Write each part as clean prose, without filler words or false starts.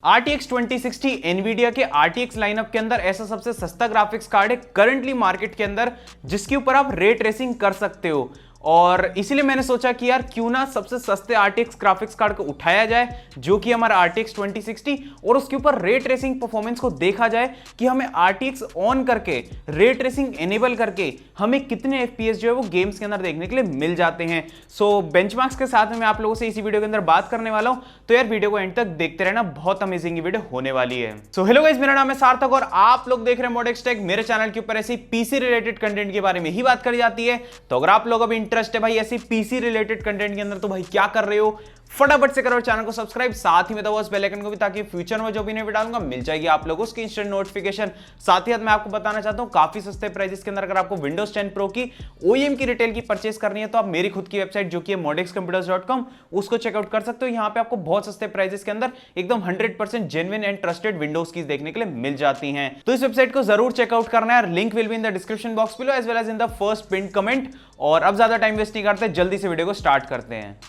RTX 2060 Nvidia के RTX lineup के अंदर ऐसा सबसे सस्ता ग्राफिक्स कार्ड है करंटली मार्केट के अंदर जिसके ऊपर आप रे ट्रेसिंग कर सकते हो। और इसीलिए मैंने सोचा कि यार क्यों ना सबसे सस्ते RTX ग्राफिक्स कार्ड को उठाया जाए जो कि हमारा RTX 2060 और उसके ऊपर रे ट्रेसिंग परफॉर्मेंस को देखा जाए कि हमें RTX ऑन करके रे ट्रेसिंग एनेबल करके हमें कितने FPS जो है वो गेम्स के अंदर देखने के लिए मिल जाते हैं। सो बेंचमार्क्स के साथ में मैं आप लोगों से इसी वीडियो के अंदर बात करने वाला हूं, तो यार वीडियो को एंड तक देखते रहना, बहुत अमेजिंग वीडियो होने वाली है। सो हेलो गाइस, मेरा नाम है सार्थक और आप लोग देख रहे हैं ModxTech। मेरे चैनल के ऊपर ऐसी पीसी रिलेटेड कंटेंट के बारे में ही बात करी जाती है। तो अगर आप लोग अभी इंटरेस्ट है भाई ऐसी पीसी रिलेटेड कंटेंट के अंदर, तो भाई क्या कर रहे हो, फटाफट से करो चैनल को सब्सक्राइब, साथ ही में दबाओ उस बेल आइकन को भी, ताकि फ्यूचर में जो भी वीडियो डालूंगा मिल जाएगी आप लोगों को उसकी इंस्टेंट नोटिफिकेशन। साथ ही मैं आपको बताना चाहता हूं काफी सस्ते प्राइसेस के अंदर अगर आपको विंडोज 10 प्रो की OEM की रिटेल की परचेस करनी है तो आप मेरी खुद की वेबसाइट जो कि है modxcomputers.com उसको चेकआउट कर सकते हो। यहां पे आपको बहुत सस्ते प्राइसेस के अंदर एकदम 100% जेन्युइन एंड ट्रस्टेड विंडोज की देखने के लिए मिल जाती हैं। तो इस वेबसाइट को जरूर चेकआउट करना है, link will be in the description box below as well as in the first pin comment. और अब ज्यादा टाइम वेस्ट नहीं करते, जल्दी से वीडियो को स्टार्ट करते हैं।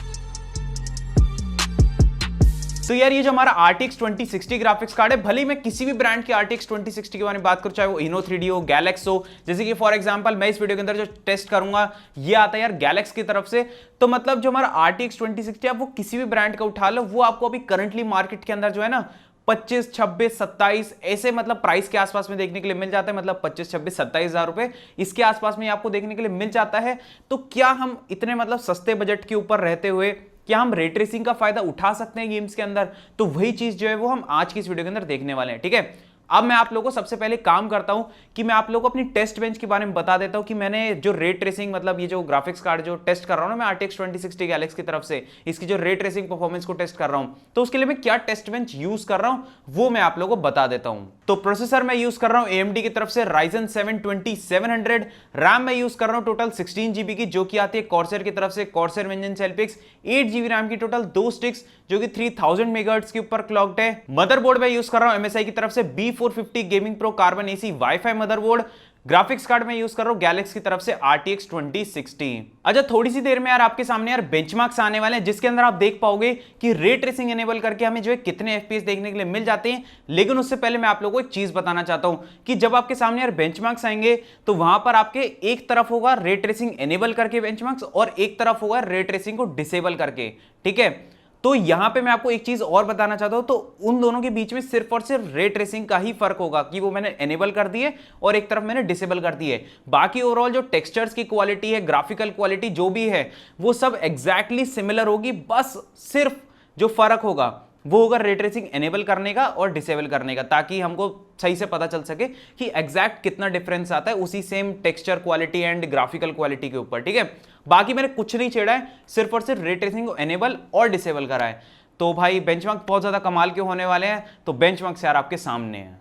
तो यार ये जो हमारा RTX 2060 ग्राफिक्स कार्ड है, भले ही मैं किसी भी ब्रांड के RTX 2060 के बारे में बात करूं, चाहे वो Inno 3D हो, गैलेक्स हो, जैसे कि फॉर एग्जांपल मैं इस वीडियो के अंदर जो टेस्ट करूंगा ये आता है यार गैलेक्स की तरफ से। तो मतलब जो हमारा RTX 2060 है वो किसी भी ब्रांड का उठा लो, वो आपको अभी करंटली मार्केट के अंदर जो है ना 25, 26, 27 ऐसे मतलब प्राइस के आसपास में देखने के लिए मिल जाता है। मतलब 25, 26, 27 हजार रुपए इसके आसपास में आपको देखने के लिए मिल जाता है। तो क्या हम इतने मतलब सस्ते बजट के ऊपर रहते हुए क्या हम रे ट्रेसिंग का फायदा उठा सकते हैं गेम्स के अंदर? तो वही चीज जो है वो हम आज की इस वीडियो के अंदर देखने वाले हैं, ठीक है। अब मैं आप लोगों को सबसे पहले काम करता हूं कि मैं आप लोगों को अपनी टेस्ट बेंच के बारे में बता देता हूं कि मैंने जो रे ट्रेसिंग मतलब ये जो ग्राफिक्स कार्ड जो टेस्ट कर रहा हूं ना मैं RTX 2060 गैलेक्स की तरफ से, इसकी जो रे ट्रेसिंग परफॉर्मेंस को टेस्ट कर रहा हूं, तो उसके लिए मैं क्या टेस्ट बेंच यूज कर रहा हूं वो मैं आप लोगों को बता देता हूं। तो प्रोसेसर मैं यूज कर रहा हूं AMD की तरफ से Ryzen 7 2700। रैम मैं यूज कर रहा हूं टोटल 16 GB की जो कि आती है कॉर्सर की तरफ से, Corsair Vengeance Cellpix 8 GB RAM की टोटल 2 स्टिक्स जो कि 3000 मेगाहर्ट्ज के ऊपर क्लॉक्ड है। मदरबोर्ड मैं यूज कर रहा हूं MSI की तरफ से B450 gaming pro carbon AC wifi motherboard. Graphics card में यूज कर रहा हूं गैलेक्स की तरफ से RTX 2060। अच्छा थोड़ी सी देर में यार आपके सामने यार बेंचमार्क्स आने वाले हैं जिसके अंदर आप देख पाओगे कि रे ट्रेसिंग एनेबल करके हमें जो है कितने FPS देखने के लिए मिल जाते हैं। लेकिन उससे पहले मैं आप लोगों को एक चीज बताना चाहता हूं कि जब आपके सामने यार बेंचमार्क्स आएंगे तो वहां पर आपके एक तरफ होगा रे ट्रेसिंग एनेबल करके बेंचमार्क्स और एक तरफ होगा रे ट्रेसिंग को डिसेबल करके, ठीक है। तो यहां पे मैं आपको एक चीज और बताना चाहता हूं, तो उन दोनों के बीच में सिर्फ और सिर्फ रे ट्रेसिंग का ही फर्क होगा कि वो मैंने एनेबल कर दी है और एक तरफ मैंने डिसेबल कर दी है। बाकी ओवरऑल जो टेक्सचर्स की क्वालिटी है, ग्राफिकल क्वालिटी जो भी है वो सब एग्जैक्टली सिमिलर होगी। बस सिर्फ जो फर्क होगा वो होगा रे ट्रेसिंग एनेबल करने का और डिसेबल करने का, ताकि हमको सही से पता चल सके कि एग्जैक्ट कितना डिफरेंस आता है उसी same texture quality and graphical quality के ऊपर, ठीक है। बाकी मैंने कुछ नहीं छेड़ा है, सिर्फ और सिर्फ रे ट्रेसिंग को एनेबल और डिसेबल करा है। तो भाई बेंचमार्क बहुत ज्यादा कमाल के होने वाले हैं, तो बेंचमार्क यार आपके सामने है।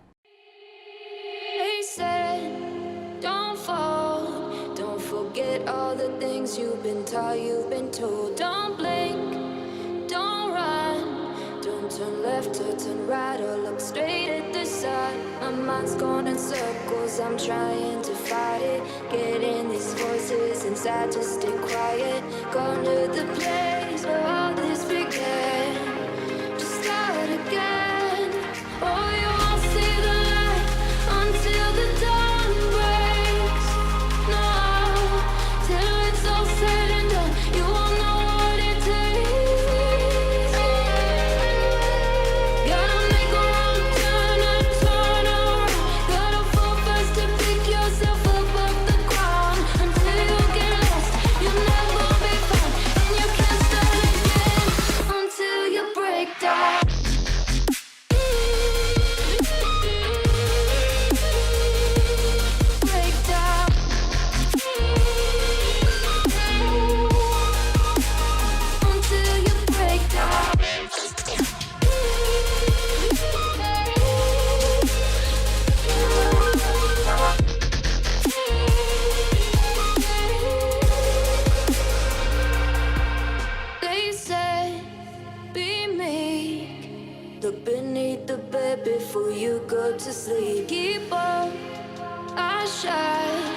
Turn left or turn right or look straight at the sun. My mind's going in circles, I'm trying to fight it. Getting these voices inside to stay quiet. Gone to the place where all this began. Just start again. Oh, you won't see the light until the dawn breaks. No, till it's all said and done, you won't know what it takes. Look beneath the bed before you go to sleep. Keep on, I shine.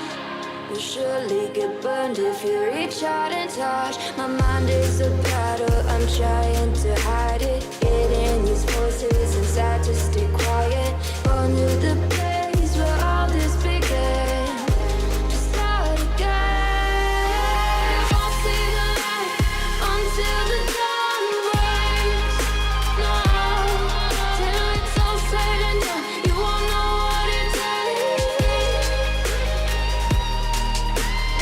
You'll surely get burned if you reach out and touch. My mind is a battle, I'm trying to hide it. Getting these voices inside to stay quiet. Going to the place where all this began. To start again. Won't see the light until the dawn breaks. No, till it's all said and done, you won't know what it takes.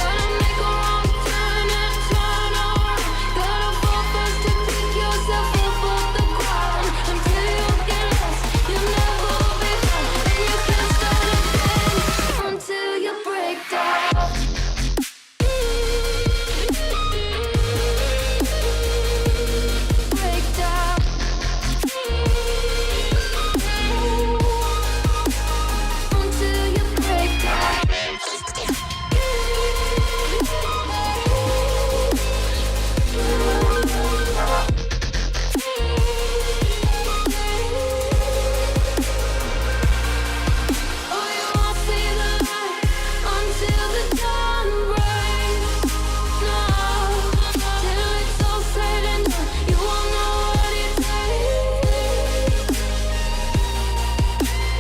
Gotta make a wrong turn and turn around. Gotta fall first to pick yourself up off the ground. Until you get lost, you'll never be found. And you can't start again until you break down. Break down. Until you break down. Oh, you won't see the light until the dawn breaks. No, till it's all said and done, you won't know what it takes.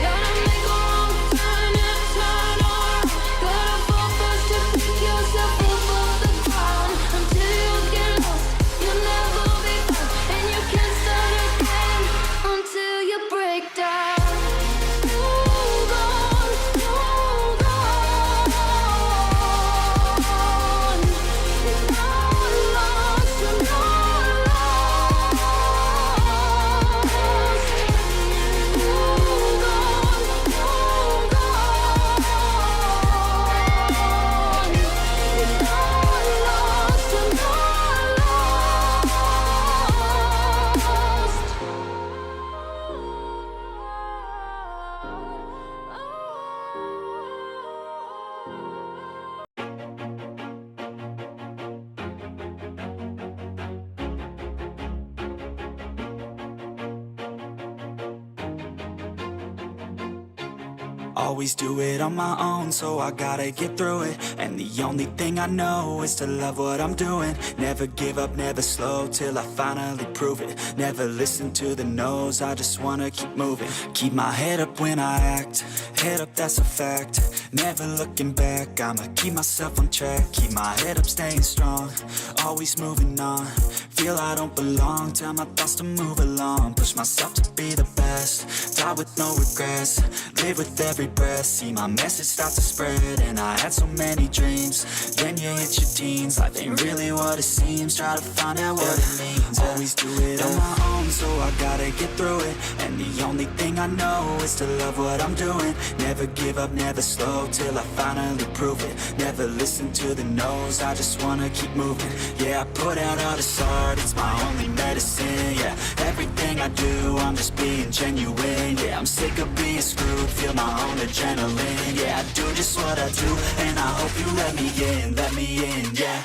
Gotta make a wrong turn and turn around. Gotta fall first to pick yourself up off the ground. Until you get lost, you'll never be found. And you can't start again until you break down. Hold on, hold on. You're not lost, you're not lost. Hold on, hold on. You're not lost, you're not Always do it on my own, so I gotta get through it. And the only thing I know is to love what I'm doing. Never give up, never slow, till I finally prove it. Never listen to the no's, I just wanna keep moving. Keep my head up when I act, head up, that's a fact. Never looking back, I'ma keep myself on track. Keep my head up, staying strong, always moving on. Feel I don't belong, tell my thoughts to move along. Push myself to be the best, die with no regrets. Live with every breath, see my message start to spread. And I had so many dreams, then you hit your teens. Life ain't really what it seems, try to find out what it means. Always do it on my own, so I gotta get through it. And the only thing I know is to love what I'm doing. Never give up, never slow, till I finally prove it. Never listen to the no's, I just wanna keep moving. Yeah, I put out all this art, it's my only medicine. Yeah, everything I do, I'm just being genuine. Yeah, I'm sick of being screwed, feel my own adrenaline. Yeah, I do just what I do, and I hope you let me in, yeah.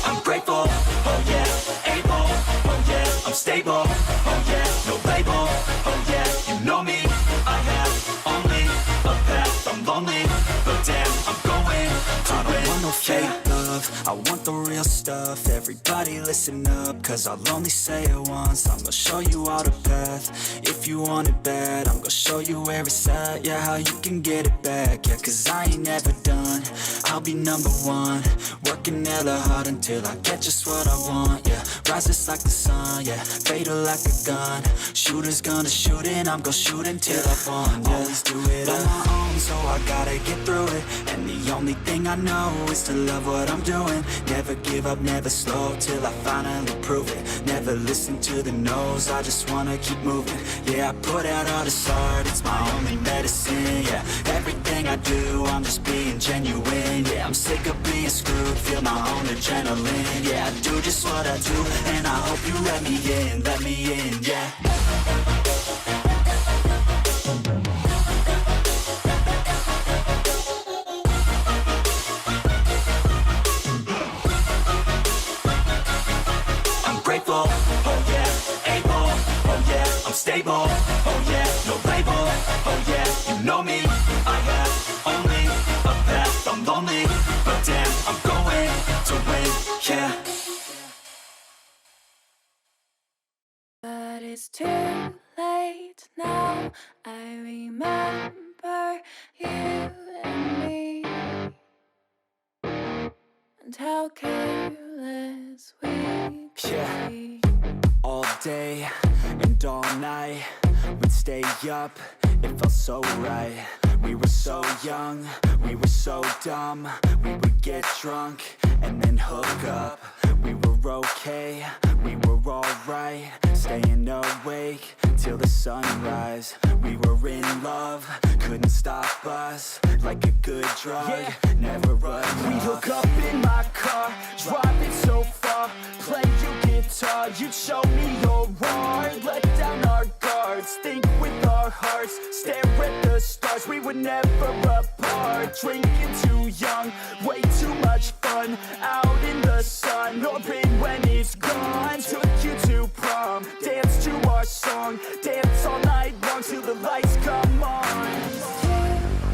I'm grateful, oh yeah, able, oh yeah, I'm stable, oh yeah, no label, oh yeah, you know me, I have only a path, I'm lonely, but damn, I'm going to I don't want no fake love, I want the real stuff. Everybody listen up, cause I'll only say it once. I'm gonna show you all the path, if you want it bad. I'm gonna show you where it's at, yeah, how you can get it back. Yeah, cause I ain't never done, I'll be number one. Working hella hard until I get just what I want, yeah. Rises like the sun, yeah, fatal like a gun. Shooter's gonna shoot and I'm gonna shoot until I won, yeah. Always do it on my own, so I gotta get through it. And the only thing I know is to love what I'm doing. Never give up, never slow, till I finally prove it. Never listen to the no's, I just wanna keep moving. Yeah, I put out all this art, it's my only medicine. Yeah, everything I do, I'm just being genuine. Yeah, I'm sick of being screwed, feel my own adrenaline. Yeah, I do just what I do, and I hope you let me in, yeah. stable. Oh yeah, no label. Oh yeah, you know me. I have only a path. I'm lonely, but damn, I'm going to win. Yeah. But it's too late now. I remember you and me, and how careless we could be. All day and all night, we'd stay up, it felt so right. We were so young, we were so dumb. We would get drunk and then hook up. We were okay, we were alright. Staying awake till the sunrise. We were in love, couldn't stop us. Like a good drug, never enough. We hook up in my car, driving so far. Play you guitar, you'd show me your art. Let down our guards, think with our hearts. Stare at the stars, we were never apart. Drinking too young, way too much fun. Out in the sun, orbit when it's gone. Took you to prom, dance to our song. Dance all night long till the lights come on. It's too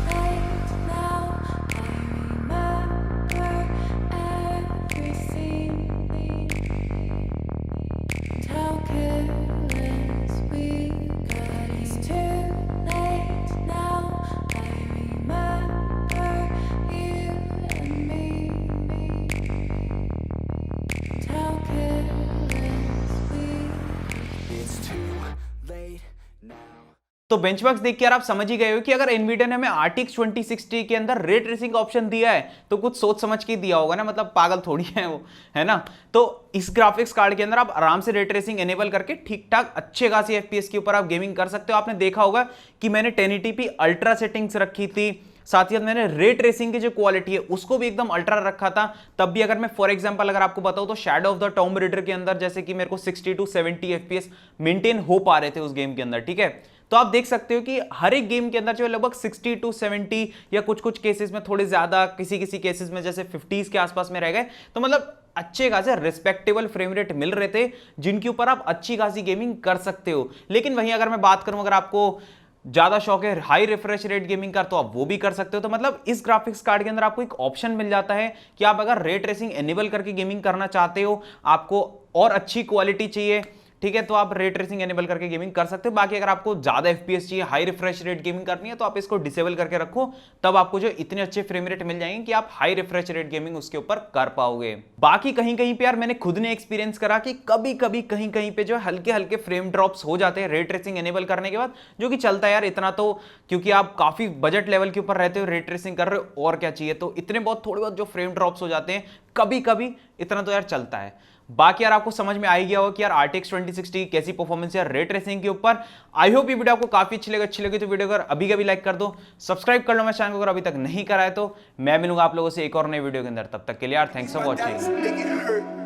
late now. I remember everything, and how careless we got. It's too late now. I remember you and me, and how careless we. It's too late now. तो benchmarks देख के यार आप समझ ही गए हो कि अगर एनवीडिया ने हमें RTX 2060 के अंदर रे ट्रेसिंग का ऑप्शन दिया है तो कुछ सोच समझ के दिया होगा ना, मतलब पागल थोड़ी है वो, है ना। तो इस ग्राफिक्स कार्ड के अंदर आप आराम से रे ट्रेसिंग एनेबल करके ठीक ठाक अच्छे खासी FPS के ऊपर आप गेमिंग कर सकते हो। आपने देखा होगा कि मैंने 1080p अल्ट्रा सेटिंग्स रखी थी, साथ ही मैंने रे ट्रेसिंग की जो क्वालिटी है उसको भी एकदम अल्ट्रा रखा था। तब भी अगर मैं फॉर एग्जांपल अगर आपको बताऊं तो shadow of the tomb raider के अंदर जैसे कि मेरे को 60 to 70 FPS मेंटेन हो पा रहे थे उस गेम के अंदर, ठीक है। तो आप देख सकते हो कि हर एक गेम के अंदर जो लगभग 60 to 70 या कुछ कुछ केसेस में थोड़े ज्यादा, किसी किसी केसेस में जैसे 50s के आसपास में रह गए, तो मतलब अच्छे खासे रिस्पेक्टेबल फ्रेम रेट मिल रहे थे जिनके ऊपर आप अच्छी खासी गेमिंग कर सकते हो। लेकिन वहीं अगर मैं बात करूं, अगर आपको ज्यादा शौक है हाई रिफ्रेश रेट गेमिंग का तो आप वो भी कर सकते हो। तो मतलब इस ग्राफिक्स कार्ड के अंदर आपको एक ऑप्शन मिल जाता है कि आप अगर रे ट्रेसिंग एनेबल करके गेमिंग करना चाहते हो, आपको और अच्छी क्वालिटी चाहिए, ठीक है, तो आप रे ट्रेसिंग एनेबल करके गेमिंग कर सकते हो। बाकी अगर आपको ज्यादा FPS चाहिए, हाई रिफ्रेश रेट गेमिंग करनी है, तो आप इसको डिसेबल करके रखो, तब आपको जो इतने अच्छे फ्रेम रेट मिल जाएंगे कि आप हाई रिफ्रेश रेट गेमिंग उसके ऊपर कर पाओगे। बाकी कहीं कहीं पे यार मैंने खुद ने एक्सपीरियंस करा कि कभी कभी कहीं कहीं पे जो हल्के हल्के फ्रेम ड्रॉप्स हो जाते हैं रे ट्रेसिंग एनेबल करने के बाद, जो कि चलता है यार इतना, तो क्योंकि आप काफी बजट लेवल के ऊपर रहते हो, रे ट्रेसिंग कर रहे हो और क्या चाहिए, तो इतने बहुत थोड़े बहुत जो फ्रेम ड्रॉप्स हो जाते हैं कभी कभी, इतना तो यार चलता है। बाकी यार आपको समझ में आ ही गया होगा कि यार RTX 2060 कैसी परफॉर्मेंस है रे ट्रेसिंग के ऊपर। आई होप ये वीडियो आपको काफी अच्छी लगी तो वीडियो को अभी कभी लाइक कर दो, सब्सक्राइब कर लो मेरे चैनल को अगर अभी तक नहीं करा है तो। मैं मिलूंगा आप लोगों से एक और नई वीडियो के अंदर, तब तक के लिए यार थैंक्स फॉर वॉचिंग।